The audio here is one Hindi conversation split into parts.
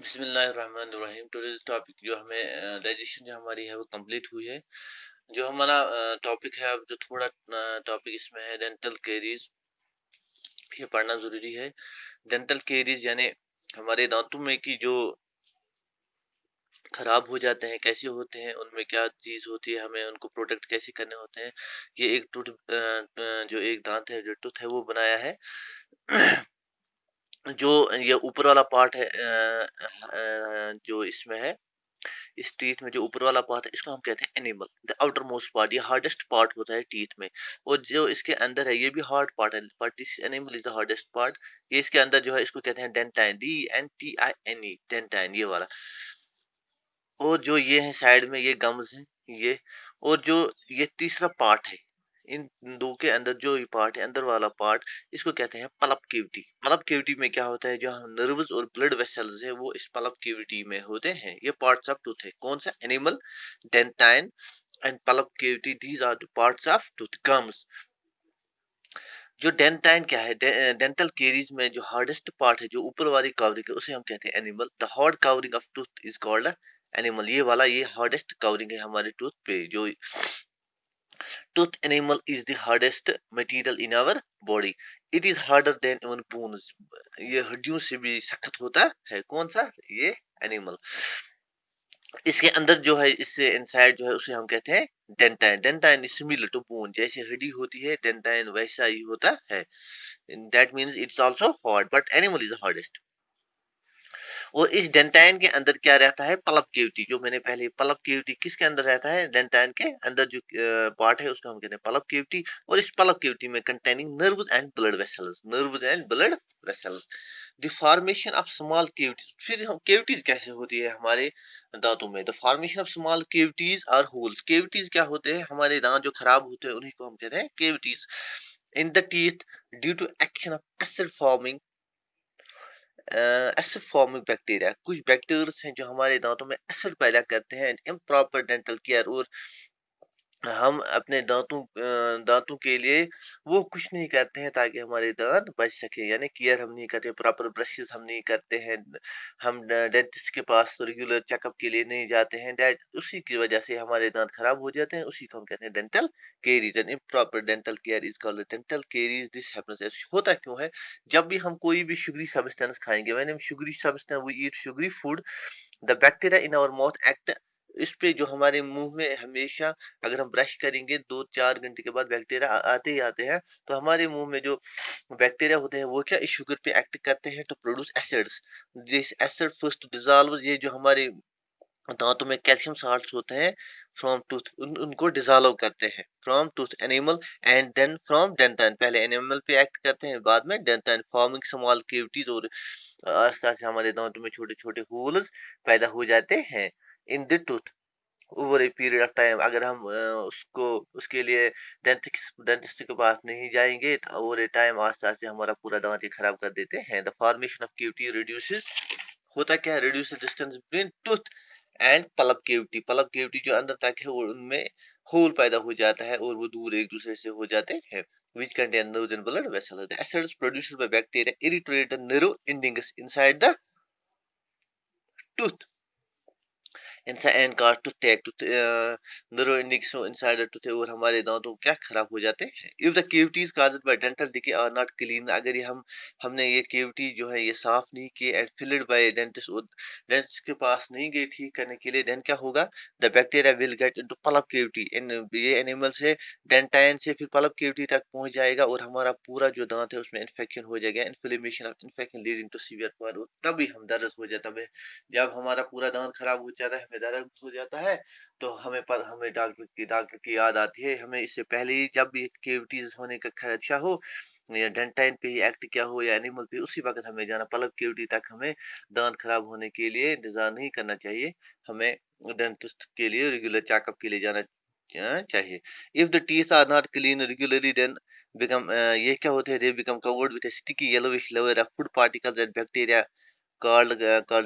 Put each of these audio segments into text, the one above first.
बिस्मिल्लाहिर्रहमानिर्रहीम। टुडेज टॉपिक जो हमें डाइजेशन जो हमारी है वो कंप्लीट हुई है। जो हमारा टॉपिक है अब जो थोड़ा टॉपिक इसमें है डेंटल केरीज, ये पढ़ना ज़रूरी है। डेंटल केरीज यानी हमारे दांतों में की जो खराब हो जाते हैं कैसे होते हैं, उनमें क्या चीज़ होती है, हमें उनको प्रोटेक्ट कैसे करने होते हैं। ये एक जो एक दांत है, जो टूथ है वो बनाया है। जो ये ऊपर वाला पार्ट है जो इसमें है, इस टीथ में जो ऊपर वाला पार्ट है इसको हम कहते हैं animal. The outer most part, ये हार्डेस्ट पार्ट होता है टीथ में। और जो इसके अंदर है ये भी हार्ड पार्ट है, but this animal is the hardest part. ये इसके अंदर जो है इसको कहते हैं डेंटाइन, DENTINE, डेंटाइन ये वाला। और जो ये है साइड में ये गम्स हैं ये। और जो ये तीसरा पार्ट है, इन दो के अंदर जो ये पार्ट है, अंदर वाला पार्ट, इसको कहते हैं पल्प कैविटी। पल्प कैविटी में क्या होता है, जो नर्व्स और ब्लड वेसल्स है वो इस पल्प कैविटी में होते हैं। ये पार्ट्स ऑफ टूथ है। कौन सा? Enamel, dentine and pulp cavity, these are the parts of tooth gums. जो डेंटाइन क्या है, डेंटल केरीज में जो हार्डेस्ट पार्ट है, जो ऊपर वाली कवरिंग है, उसे हम कहते हैं animal. The hard covering of tooth is called animal. ये वाला ये हार्डेस्ट कवरिंग है हमारे टूथ पे। जो tooth enamel is the hardest material in our body. It is harder than even bones. ये हड्डियों से भी सख्त होता है। कौन सा? ये एनिमल। इसके अंदर जो है, इससे इनसाइड जो है उसे हम कहते हैं dentine. Dentine is similar to bone. जैसे हड्डी होती है, डेंटाइन वैसा ही होता है। That means it's also hard, but enamel is hardest. और इस डेंटाइन के अंदर क्या रहता है? Pulp cavity. जो मैंने पहले, पल्प कैविटी किसके अंदर रहता है? डेंटाइन के अंदर जो पार्ट है उसको हम कहते हैं पल्प कैविटी। और इस पल्प कैविटी में containing nerves and blood vessels, nerves and blood vessels. The formation of small cavities. फिर हम कैविटीज कैसे होती है हमारे दांतों में? The formation of small cavities or holes. Cavities क्या होते हैं? हमारे दांत जो खराब होते हैं उन्हीं को हम कहते हैं cavities. In the teeth due to action of acid forming, acid forming bacteria. कुछ बैक्टीरिया हैं जो हमारे दांतों में एसिड पैदा करते हैं। इम्प्रॉपर डेंटल केयर, और हम अपने दांतों के लिए वो कुछ नहीं करते हैं ताकि हमारे दांत बच सके। यानी केयर हम नहीं करते, प्रॉपर ब्रशेस हम नहीं करते हैं, हम डेंटिस्ट के पास रेगुलर चेकअप के लिए नहीं जाते हैं। दैट उसी की वजह से हमारे दांत खराब हो जाते हैं। उसी को हम कहते हैं dental caries. And improper dental care is called dental caries. This happens, होता क्यों है? जब भी हम कोई भी शुगरी सब्सटेंस खाएंगे, व्हेन हम sugary substance, we eat sugary food, the bacteria in our mouth act. इस पे जो हमारे मुंह में हमेशा, अगर हम ब्रश करेंगे 2-4 घंटे के बाद बैक्टीरिया आते ही आते हैं, तो हमारे मुंह में जो बैक्टीरिया होते हैं वो क्या, इस शुगर पे एक्ट करते हैं to produce acids. This acid first dissolve, ये जो हमारे दांतों में कैल्शियम साल्ट्स होते हैं, फ्रॉम टूथ, उनको डिसॉल्व करते हैं from tooth enamel and then from dentine. पहले एनिमल पे एक्ट करते हैं, बाद में डेंटाइन, फॉर्मिंग स्मॉल कैविटीज। और आस्ते आस्ते हमारे दांतों में छोटे छोटे होल्स पैदा हो जाते हैं in the tooth over a period of time. अगर हम उसको, उसके लिए डेंटिस्ट के पास नहीं जाएंगे तो ओवर ए टाइम आस्ते आस्ते हमारा पूरा दांत ही खराब कर देते हैं। The formation of cavity reduces, होता क्या है? Reduce distance between tooth and pulp cavity. Pulp cavity जो अंदर तक है वो, उनमें होल पैदा हो जाता है और वो दूर एक दूसरे से हो जाते हैं। which contain nerves and blood vessels. The acids produced by bacteria irritate the nerve endings inside the tooth. And cause to take to nerve endings inside the tooth, और हमारे दांतों क्या खराब हो जाते हैं। If the cavities caused by dental decay are not clean, अगर ये हमने ये कैविटी जो है ये साफ नहीं की एंड फिल्ड बाय डेंटिस्ट, और डेंटिस्ट के पास नहीं गए ठीक करने के लिए, देन क्या होगा? The bacteria will get into pulp cavity. इन ये एनिमल से, डेंटाइन से फिर पल्प कैविटी तक पहुंच जाएगा, और हमारा पूरा जो दांत है उसमें इन्फेक्शन हो जाएगा। Inflammation of infection leading to severe burn, तभी हम दर्द हो जाता है। जब हमारा पूरा दांत खराब हो जाता है, हमें दर्द हो जाता है, तो हमें डॉक्टर की याद आती है। हमें इससे पहले ही, जब भी कैविटीज होने का खदशा हो, या डेंटाइन पे ही एक्ट क्या हो या एनिमल पे, उसी वक्त हमें जाना। पलक कैविटी तक हमें दांत खराब होने के लिए इंतजार नहीं करना चाहिए। हमें डेंटिस्ट के लिए रेगुलर चेकअप के लिए जाना चाहिए। If the teeth are not clean regularly, then become, ये क्या होते हैं? They become covered with sticky yellowish layer of food particles and bacteria called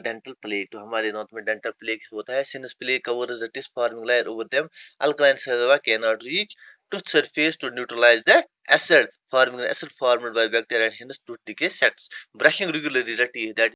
dental plaque। तो हमारे दांत में डेंटल प्लेक होता है। since plaque covers the teeth forming layer over them, alkaline saliva cannot reach tooth surface to neutralize the acid, forming acid formed by bacteria and hence tooth decay sets. Brushing regularly the teeth, that